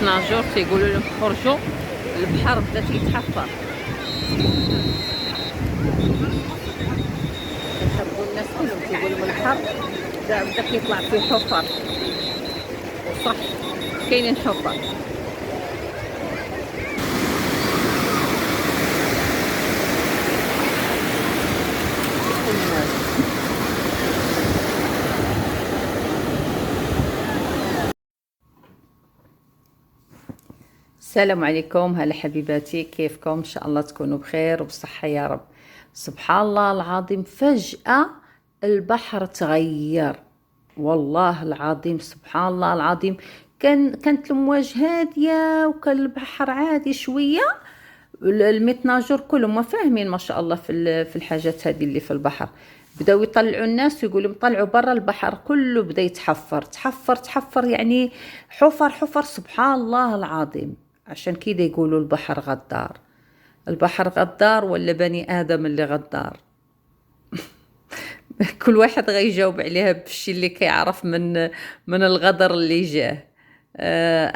ناجور تيقولوا لهم خرجوا، البحر بدا تيتحفر. كيحبوا الناس كلهم تيقولوا من البحر بدا كيطلع فيه حفر، وصح كاينين حفر. السلام عليكم، هلا حبيباتي، كيفكم؟ ان شاء الله تكونوا بخير وبصحة يا رب. سبحان الله العظيم، فجأة البحر تغير، والله العظيم سبحان الله العظيم. كانت الامواج هادية وكان البحر عادي شوية. المتناجر كلهم ما فاهمين ما شاء الله في الحاجات هذه اللي في البحر. بداو يطلعوا الناس ويقولوا طلعوا برا، البحر كله بدا يتحفر تحفر تحفر، يعني حفر حفر. سبحان الله العظيم، عشان كده يقولوا البحر غدار. البحر غدار ولا بني آدم اللي غدار؟ كل واحد غيجاوب عليها بالشي اللي كيعرف من الغدر اللي جاه.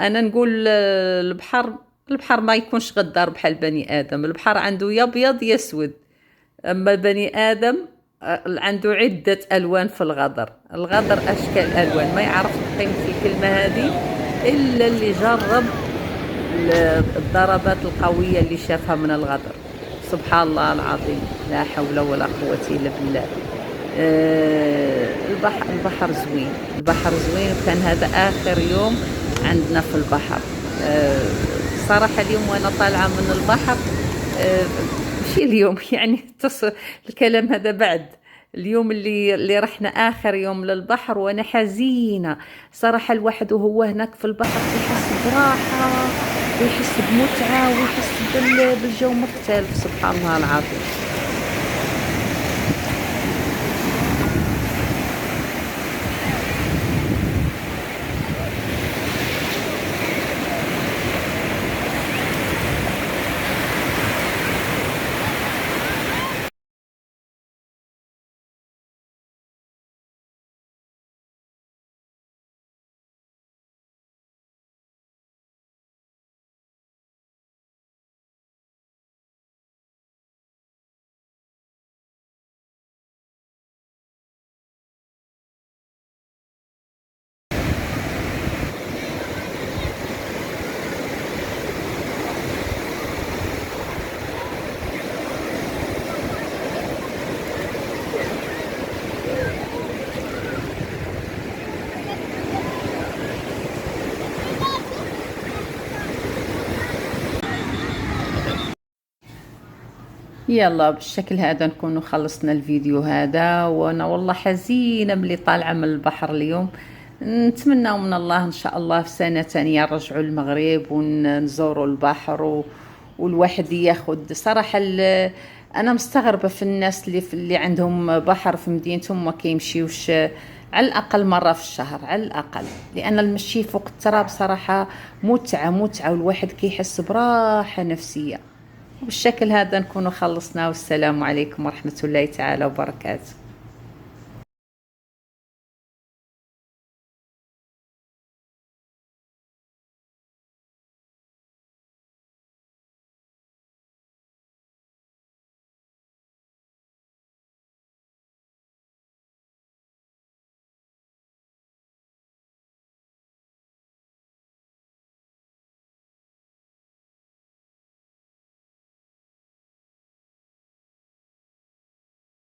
انا نقول البحر ما يكونش غدار بحال بني آدم. البحر عنده يا ابيض يا اسود، اما بني آدم عنده عدة الوان في الغدر. الغدر اشكال الوان، ما يعرف قيمة الكلمة هذه الا اللي جرب الضربات القوية اللي شافها من الغدر. سبحان الله العظيم، لا حول ولا قوة إلا بالله. البحر زوين، البحر زوين. وكان هذا آخر يوم عندنا في البحر. صراحة اليوم وأنا طالعة من البحر، ماشي اليوم يعني الكلام هذا بعد اليوم اللي رحنا آخر يوم للبحر، وأنا حزينة صراحة. الواحد وهو هناك في البحر يحس براحة ويحس بمتعة ويحس بالجو مختلف. سبحان الله العظيم. يلا بالشكل هذا نكون خلصنا الفيديو هذا، وانا والله حزينة ملي طالعة من البحر اليوم. نتمنى من الله ان شاء الله في سنة تانية نرجعوا المغرب ونزوروا البحر والواحد ياخد صراحة. انا مستغربة في الناس اللي عندهم بحر في مدينتهم ما كيمشيوش على الأقل مرة في الشهر على الأقل، لأن المشي فوق التراب صراحة متعة متعة، والواحد كيحس براحة نفسية. بالشكل هذا نكون خلصنا، والسلام عليكم ورحمة الله تعالى وبركاته.